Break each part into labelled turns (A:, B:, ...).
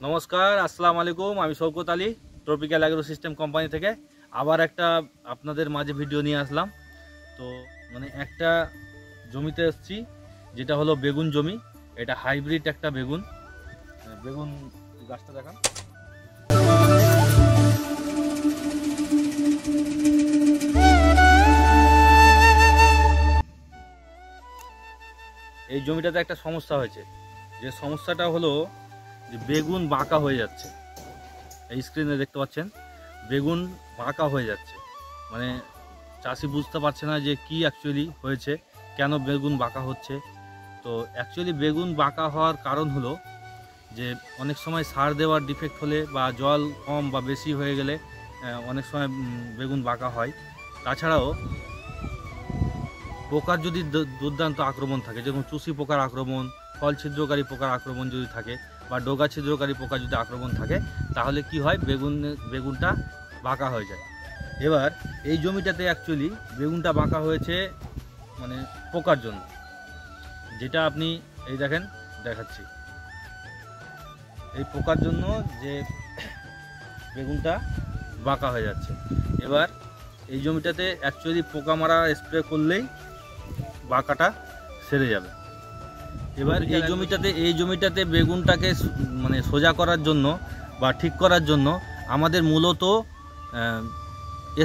A: নমস্কার, আসসালামু আলাইকুম। আমি Shawkat Ali, tropical agro system company থেকে আবার একটা আপনাদের মাঝে ভিডিও নিয়ে আসলাম। তো একটা জমিতে এসেছি, যেটা হলো বেগুন জমি। এটা হাইব্রিড একটা বেগুন। বেগুন গাছটা দেখান। এই জমিটাতে একটা সমস্যা হয়েছে, যে সমস্যাটা হলো যে বেগুন বাঁকা হয়ে যাচ্ছে। এই স্ক্রিনে দেখতে পাচ্ছেন বেগুন বাঁকা হয়ে যাচ্ছে। চাষি বুঝতে পারছে না যে কি অ্যাকচুয়ালি হয়েছে, কেন বেগুন বাঁকা হচ্ছে। তো অ্যাকচুয়ালি বেগুন বাঁকা হওয়ার কারণ হলো যে অনেক সময় সার দেওয়ার ডিফেক্ট হলে বা জল কম বা বেশি হয়ে গেলে অনেক সময় বেগুন বাঁকা হয়। তাছাড়াও পোকার যদি দুর্দান্ত আক্রমণ থাকে, যেমন চুষি পোকার আক্রমণ, ফল ছিদ্রকারী পোকার আক্রমণ যদি থাকে বা ডগা ছিদ্রকারী পোকা যদি আক্রমণ থাকে, তাহলে কি হয়, বেগুনটা বাঁকা হয়ে যায়। এবার এই জমিটাতে অ্যাকচুয়ালি বেগুনটা বাঁকা হয়েছে পোকার জন্য, যেটা আপনি এই দেখাচ্ছি। এই পোকার জন্য যে বেগুনটা বাঁকা হয়ে যাচ্ছে। এবার এই জমিটাতে অ্যাকচুয়ালি পোকা মারা স্প্রে করলেই বাঁকাটা সেরে যাবে। এবার এই জমিটাতে বেগুনটাকে সোজা করার জন্য বা ঠিক করার জন্য আমাদের মূলত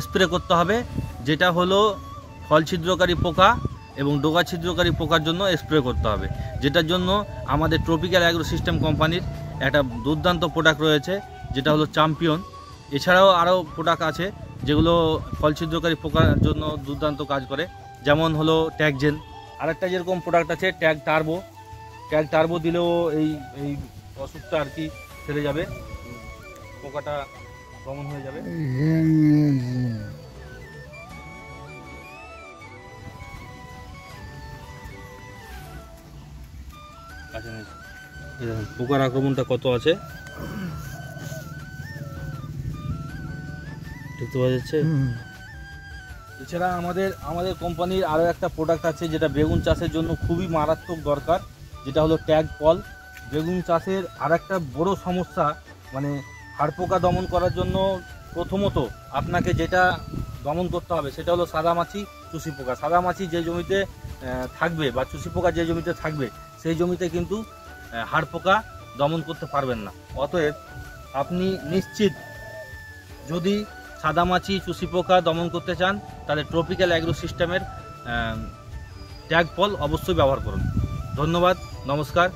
A: স্প্রে করতে হবে, যেটা হলো ফল ছিদ্রকারী পোকা এবং ডগা ছিদ্রকারী পোকার জন্য স্প্রে করতে হবে, যেটার জন্য আমাদের ট্রপিক্যাল অ্যাগ্রো সিস্টেম কোম্পানির একটা দুর্দান্ত প্রোডাক্ট রয়েছে, যেটা হলো চ্যাম্পিয়ন। এছাড়াও আরও প্রোডাক্ট আছে যেগুলো ফল ছিদ্রকারী পোকার জন্য দুর্দান্ত কাজ করে, যেমন হলো ট্যাগজেন। আরেকটা যেরকম প্রোডাক্ট আছে ট্যাগ টার্বো দিলেও এই অসুখটা আর কি সেরে যাবে, পোকাটা দমন হয়ে যাবে। পোকার আক্রমণটা কত আছে দেখতে পাওয়া যাচ্ছে। এছাড়া আমাদের কোম্পানির আরও একটা প্রোডাক্ট আছে, যেটা বেগুন চাষের জন্য খুবই মারাত্মক দরকার, যেটা হলো ট্যাগ পল। বেগুন চাষের আর একটা বড় সমস্যা, হাড় পোকা দমন করার জন্য প্রথমত আপনাকে যেটা দমন করতে হবে সেটা হলো সাদামাছি, চুষি পোকা। সাদামাছি যে জমিতে থাকবে বা চুষি পোকা যে জমিতে থাকবে, সেই জমিতে কিন্তু হাড় পোকা দমন করতে পারবেন না। অতএব আপনি নিশ্চিত, যদি সাদামাছি চুষি পোকা দমন করতে চান, তাহলে ট্রপিক্যাল অ্যাগ্রো সিস্টেমের ট্যাগ পল অবশ্যই ব্যবহার করুন। ধন্যবাদ, নমস্কার।